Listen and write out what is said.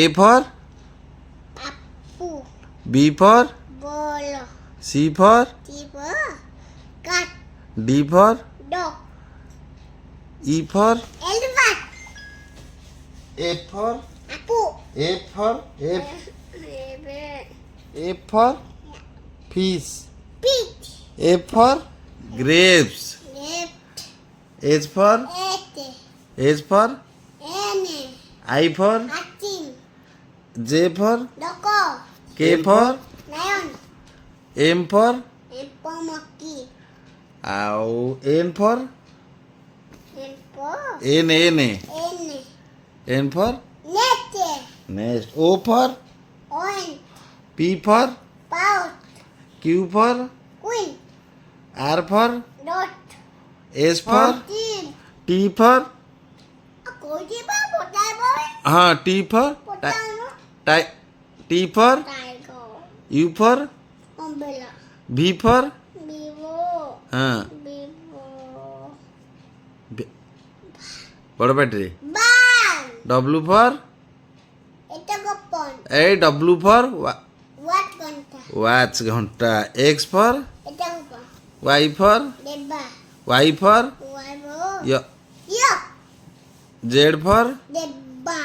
A for apple. B for Ball. C for Zebra. Cat. D for Dog. E for Elephant. F for Apple. F for F Rabbit. F for fish. Peach. F for grapes. Left. H for Eight. H for N. I for Hatching. J for Doggo. K for Lion. M for Apple monkey. ଆଉ N for Apple. N N N. N for Net. nest. O for Orange. P for Pouch. Q for Queen. R for Dot. S for Team. T for Cô chỉ ba một đại bơi. હા T for Một đại nó. T for Tiger. U for Umbrella. V for Vivo. હા Vivo. বড় battery Ban. W for এটা গোপন. A W for What ঘন্টা? watch ঘন্টা X for এটা গোপন. Y for ডেবা. Y for ওয়াইবো. Z for ডেবা.